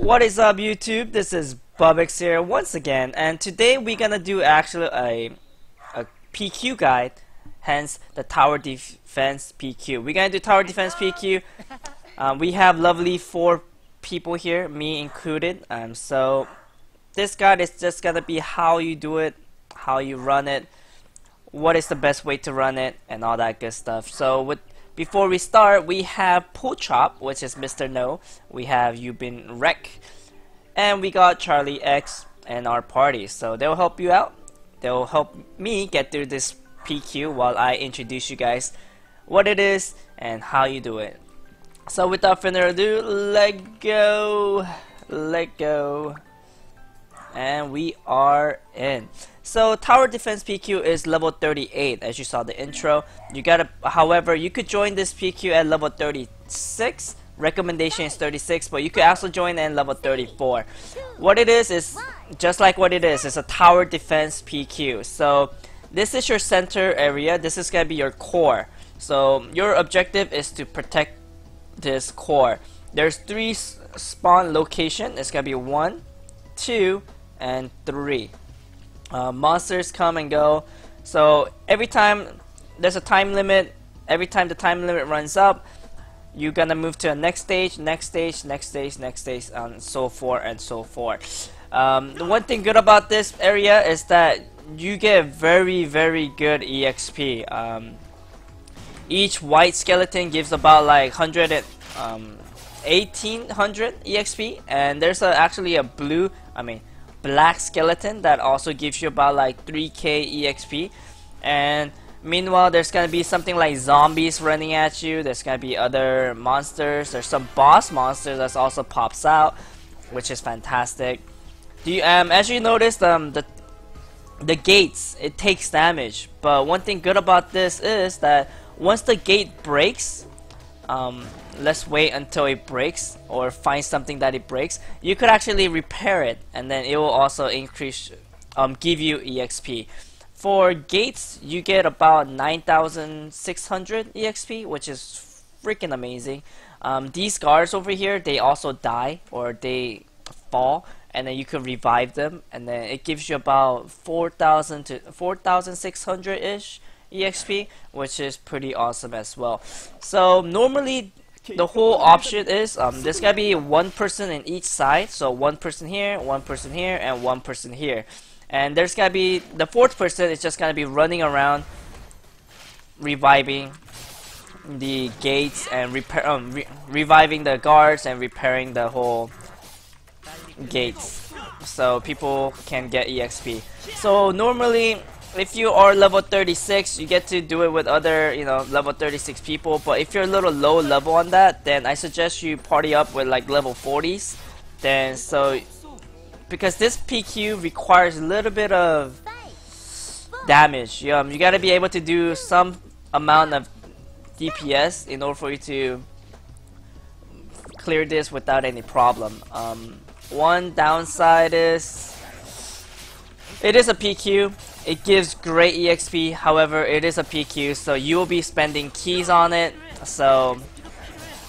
What is up, YouTube? This is Bubix here once again, and today we're gonna do actually a PQ guide, hence the tower defense PQ. We're gonna do tower defense PQ. We have lovely 4 people here, me included. So this guide is just gonna be how you do it, how you run it, what is the best way to run it, and all that good stuff. So before we start, we have Pochop, which is Mr. No. We have You Been Wreck, and we got Charlie X and our party. So they'll help you out. They'll help me get through this PQ while I introduce you guys what it is and how you do it. So without further ado, let go, and we are in. So tower defense PQ is level 38, as you saw the intro. However, you could join this PQ at level 36. Recommendation is 36, but you could also join at level 34. What it is just like what it is. It's a tower defense PQ. So this is your center area. This is gonna be your core. So your objective is to protect this core. There's 3 spawn location. It's gonna be 1, 2, and 3. Monsters come and go, so every time there's a time limit, every time the time limit runs up, you're gonna move to the next stage, and so forth and so forth. The one thing good about this area is that you get very good EXP. Each white skeleton gives about like 1800 EXP, and there's actually a black skeleton that also gives you about like 3k EXP. And meanwhile, there's gonna be something like zombies running at you. There's gonna be other monsters. There's some boss monsters that also pops out, which is fantastic. As you noticed, the gates, it takes damage, but one thing good about this is that once the gate breaks, let's wait until it breaks or find something that it breaks, you could actually repair it, and then it will also increase, give you EXP. For gates, you get about 9,600 EXP, which is freaking amazing. These guards over here, they also die or they fall, and then you can revive them, and then it gives you about 4,000 to 4,600 ish EXP, which is pretty awesome as well. So normally the whole option is there's gonna be 1 person in each side, so 1 person here, 1 person here, and 1 person here, and there's gonna be the 4th person is just gonna be running around reviving the gates and reviving the guards and repairing the whole gates so people can get EXP. So normally if you are level 36, you get to do it with other, level 36 people. But if you're a little low level on that, then I suggest you party up with like level 40s. Because this PQ requires a little bit of damage. You gotta be able to do some amount of DPS in order for you to clear this without any problem. One downside is it is a PQ. It gives great EXP, however it is a PQ, so you will be spending keys on it. So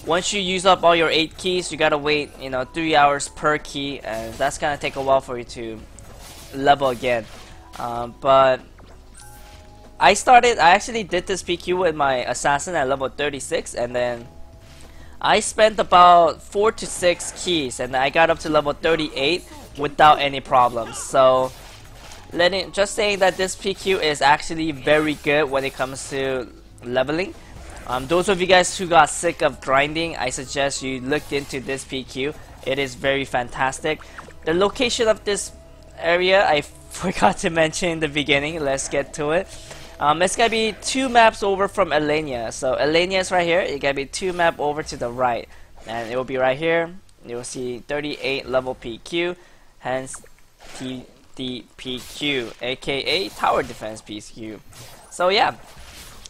once you use up all your 8 keys, you gotta wait 3 hours per key, and that's gonna take a while for you to level again. But I actually did this PQ with my assassin at level 36, and then I spent about 4 to 6 keys, and I got up to level 38 without any problems. So just saying that this PQ is actually very good when it comes to leveling. Those of you guys who got sick of grinding, I suggest you look into this PQ. It is very fantastic. The location of this area, I forgot to mention in the beginning. Let's get to it. It's gonna be 2 maps over from Elenia. So Elenia is right here. It's gonna be 2 maps over to the right, and it will be right here. You'll see 38 level PQ, hence the PQ, aka tower defense PQ. So yeah,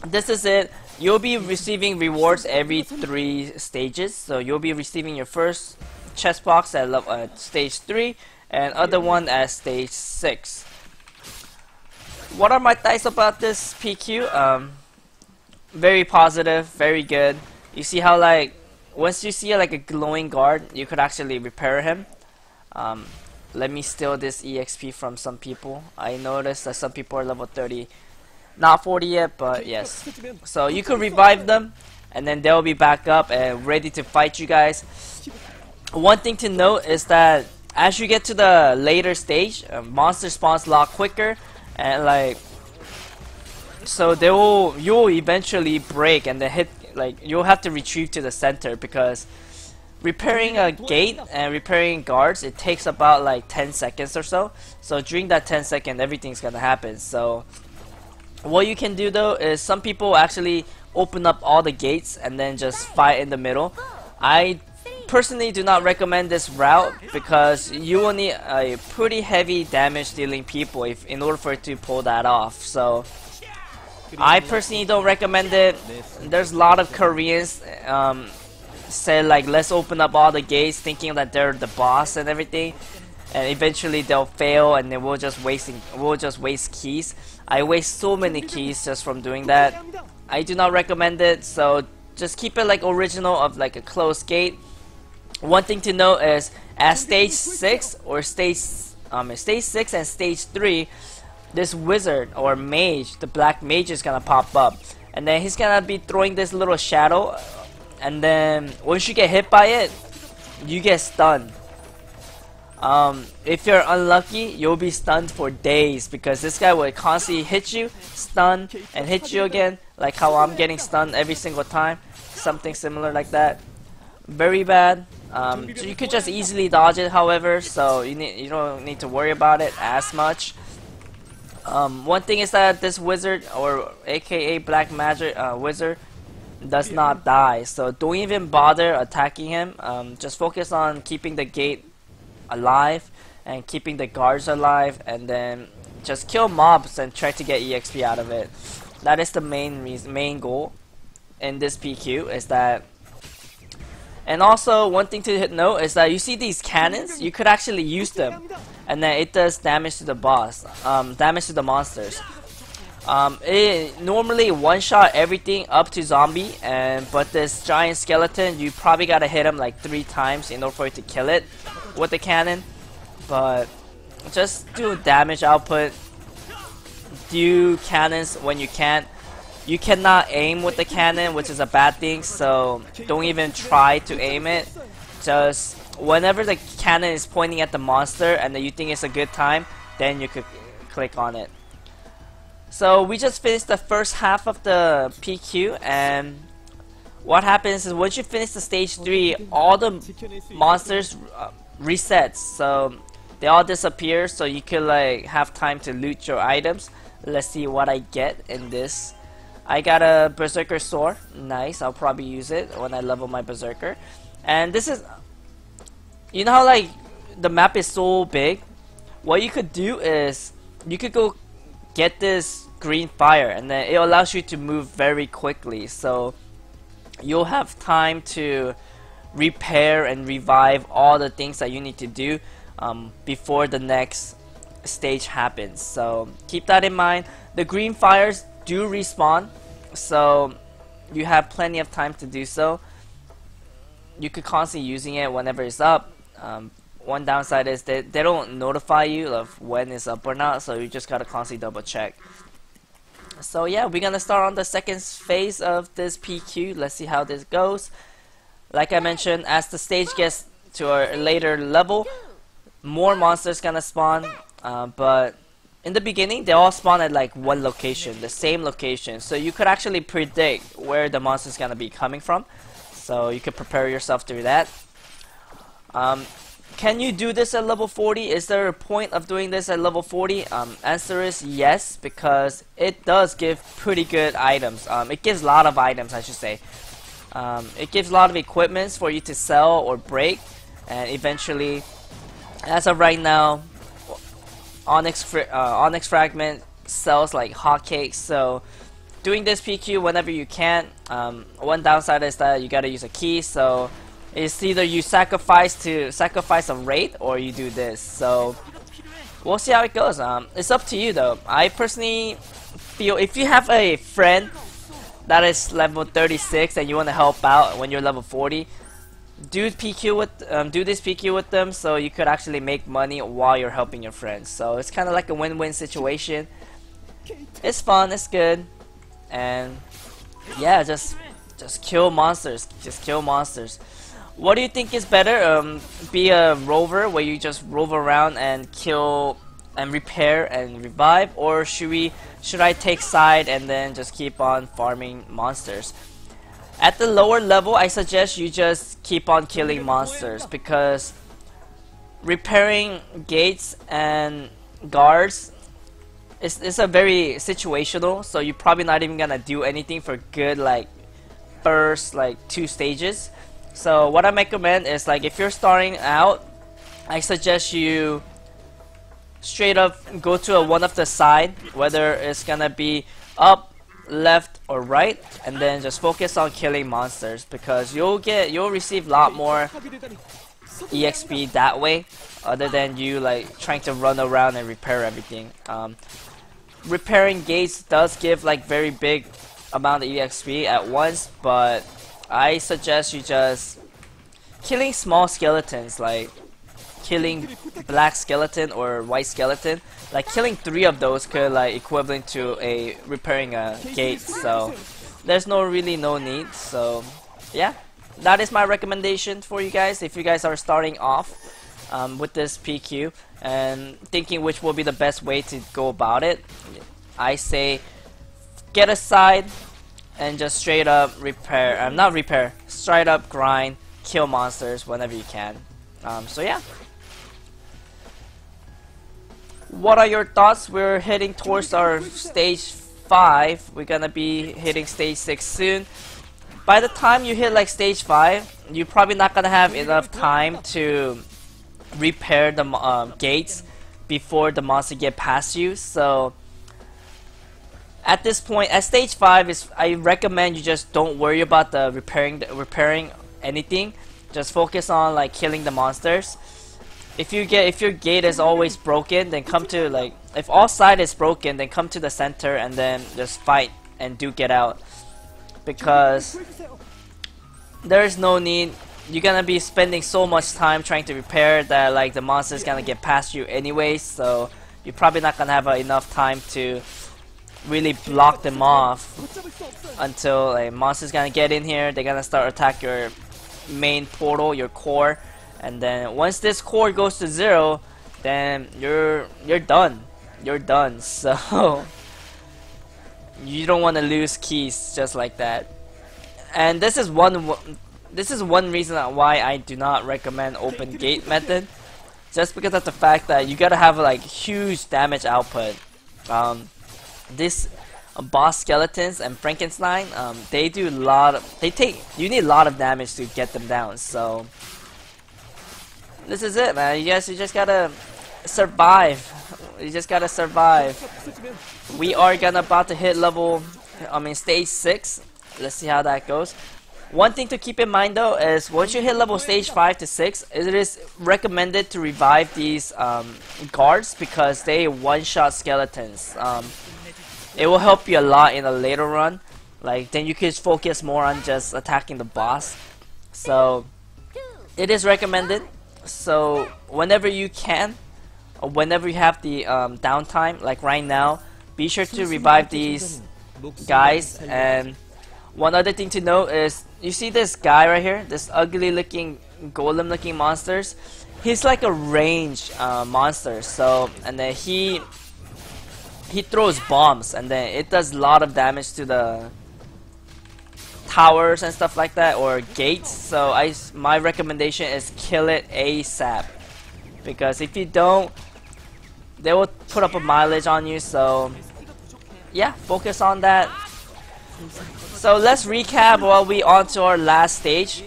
this is it. You'll be receiving rewards every 3 stages. So you'll be receiving your first chest box at stage 3, and other one at stage 6. What are my thoughts about this PQ? Very positive, very good. You see how once you see like a glowing guard, you could actually repair him. Um, Let me steal this EXP from some people. I noticed that some people are level 30, not 40 yet, but yes. So you could revive them, and then they'll be back up and ready to fight you guys. One thing to note is that as you get to the later stage, monster spawns a lot quicker, and like, so you'll eventually break and then hit, like you'll have to retrieve to the center, because repairing a gate and repairing guards, it takes about like 10 seconds or so. So during that 10 seconds, everything's gonna happen. So what you can do though is some people actually open up all the gates and then just fight in the middle. I personally do not recommend this route, because you will need a pretty heavy damage dealing people in order for it to pull that off. So I personally don't recommend it. There's a lot of Koreans say like, let's open up all the gates, thinking that they're the boss and everything, and eventually they'll fail, and then we'll just waste keys. I waste so many keys just from doing that. I do not recommend it, so just keep it like original of like a closed gate. One thing to note is at stage 6 or stage 6 and stage 3, this wizard or mage, the black mage, is gonna pop up, and then he's gonna be throwing this little shadow, and then once you get hit by it, you get stunned. If you're unlucky, you'll be stunned for days, because this guy will constantly hit you, stun, and hit you again, like how I'm getting stunned every single time. Something similar like that. Very bad. So you could just easily dodge it, however, so you don't need to worry about it as much. One thing is that this wizard, or aka black magic wizard, does not die, so don't even bother attacking him. Just focus on keeping the gate alive and keeping the guards alive, and then just kill mobs and try to get EXP out of it. That is the main goal in this PQ, is that. And also, one thing to note is that you see these cannons, you could actually use them, and then it does damage to the boss, damage to the monsters. It normally one-shot everything up to zombie, but this giant skeleton, you probably gotta hit him like 3 times in order for it to kill it with the cannon. But just do damage output, do cannons when you can. You cannot aim with the cannon, which is a bad thing, so don't even try to aim it. Just whenever the cannon is pointing at the monster and then you think it's a good time, then you could click on it. So we just finished the first half of the PQ, and what happens is once you finish the stage 3, all the monsters resets, so they all disappear, so you could like have time to loot your items. Let's see what I get in this. I got a berserker sword. Nice, I'll probably use it when I level my berserker. And this is, you know how like the map is so big, what you could do is you could go get this green fire, and then it allows you to move very quickly, so you'll have time to repair and revive all the things that you need to do before the next stage happens. So keep that in mind. The green fires do respawn, so you have plenty of time to do so. You could constantly using it whenever it's up. One downside is that they don't notify you of when it's up or not, so you just gotta constantly double check. So yeah, we're gonna start on the second phase of this PQ. Let's see how this goes. Like I mentioned, as the stage gets to a later level, more monsters gonna spawn, but in the beginning they all spawn at like one location, the same location, so you could actually predict where the monster is gonna be coming from, so you could prepare yourself through that. Can you do this at level 40? Is there a point of doing this at level 40? Answer is yes, because it does give pretty good items. It gives a lot of items, I should say. It gives a lot of equipments for you to sell or break, and eventually, as of right now, Onyx Fragment sells like hotcakes, so doing this PQ whenever you can. One downside is that you gotta use a key, so it's either you sacrifice a raid or you do this. So we'll see how it goes. It's up to you though. I personally feel if you have a friend that is level 36 and you want to help out when you're level 40, do PQ with do this PQ with them, so you could actually make money while you're helping your friends. So it's kind of like a win-win situation. It's fun, it's good, and yeah, just kill monsters. Just kill monsters. What do you think is better? Be a rover where you just rove around and kill and repair and revive, or should I take side and then just keep on farming monsters? At the lower level, I suggest you just keep on killing monsters, because repairing gates and guards is a very situational, so you're probably not even gonna do anything for good like first like 2 stages. So what I recommend is, like, if you're starting out, I suggest you straight up go to one of the side, whether it's gonna be up, left, or right, and then just focus on killing monsters, because you'll receive a lot more EXP that way, other than you like trying to run around and repair everything. Repairing gates does give like very big amount of EXP at once, but I suggest you just killing small skeletons, like killing black skeleton or white skeleton. Like killing 3 of those could like equivalent to a repairing a gate, so there's really no need. So yeah, that is my recommendation for you guys if you guys are starting off with this PQ and thinking which will be the best way to go about it. I say get a side and just straight up repair, not repair, straight up grind, kill monsters whenever you can. So yeah. What are your thoughts? We're heading towards our stage 5. We're gonna be hitting stage 6 soon. By the time you hit like stage 5, you're probably not gonna have enough time to repair the gates before the monster get past you. So at this point, at stage 5, I recommend you just don't worry about the repairing anything. Just focus on like killing the monsters. If your gate is always broken, then come to like, if all side is broken, then come to the center and then just fight and duke it out, because there is no need. You're gonna be spending so much time trying to repair that like the monster is gonna get past you anyways, so you're probably not gonna have enough time to really block them off until a monster's gonna get in here. They're gonna start attack your main portal, your core, and then once this core goes to 0, then you're done. You're done. So you don't want to lose keys just like that. And this is one reason why I do not recommend open gate method, just because of the fact that you gotta have like huge damage output. This boss skeletons and Frankenstein, they do you need a lot of damage to get them down. So this is it, man. You just gotta survive. You just gotta survive. We are about to hit stage 6. Let's see how that goes. One thing to keep in mind though is once you hit level stage 5 to 6, it is recommended to revive these guards, because they one-shot skeletons. It will help you a lot in a later run. Like then you can focus more on just attacking the boss. So it is recommended. So whenever you can, or whenever you have the downtime, like right now, be sure to revive these guys. And one other thing to note is, you see this guy right here, this ugly looking golem looking monsters, he's like a range monster. So, and then he throws bombs, and then it does a lot of damage to the towers and stuff like that, or gates. So my recommendation is kill it ASAP, because if you don't, they will put up a mileage on you. So yeah, focus on that. So let's recap while we on to our last stage.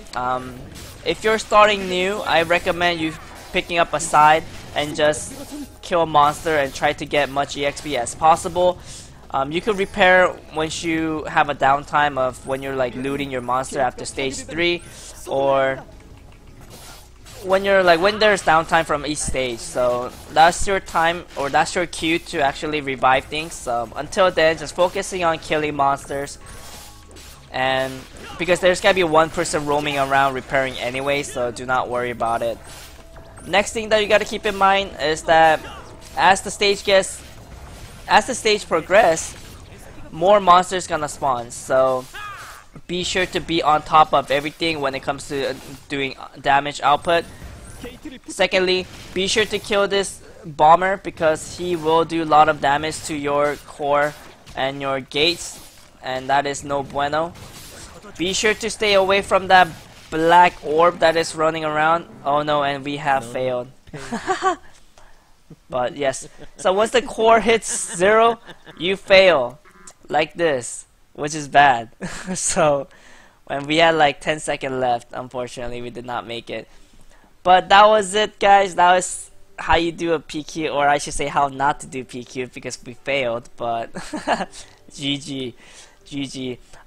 If you're starting new, I recommend you picking up a side and just kill a monster and try to get much EXP as possible. You could repair once you have a downtime of when you're like looting your monster after stage 3, or when there's downtime from each stage. So that's your time, or that's your cue to actually revive things. Until then, just focusing on killing monsters. and because there's gonna be one person roaming around repairing anyway, so do not worry about it. Next thing that you gotta keep in mind is that as the stage progresses, more monsters gonna spawn, so be sure to be on top of everything when it comes to doing damage output. Secondly, be sure to kill this bomber because he will do a lot of damage to your core and your gates, and that is no bueno. Be sure to stay away from that black orb that is running around. Oh no, and we have failed. But yes, so once the core hits 0, you fail like this, which is bad. So when we had like 10 seconds left, unfortunately we did not make it. But that was it, guys. That was how you do a PQ, or I should say how not to do PQ, because we failed. But GG.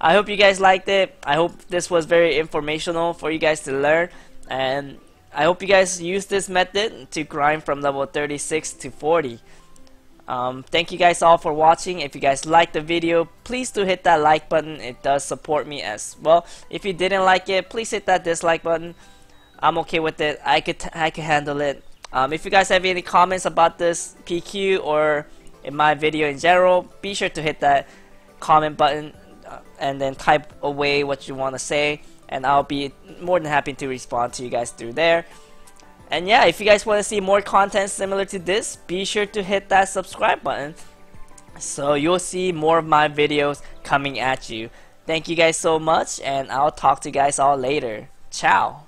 I hope you guys liked it. I hope this was very informational for you guys to learn, and I hope you guys use this method to grind from level 36 to 40. Thank you guys all for watching. If you guys liked the video, please do hit that like button. It does support me as well. If you didn't like it, please hit that dislike button. I'm okay with it. I could handle it. If you guys have any comments about this PQ or in my video in general, be sure to hit that comment button and then type away what you want to say, and I'll be more than happy to respond to you guys through there. And yeah, if you guys want to see more content similar to this, be sure to hit that subscribe button so you'll see more of my videos coming at you. Thank you guys so much, and I'll talk to you guys all later. Ciao.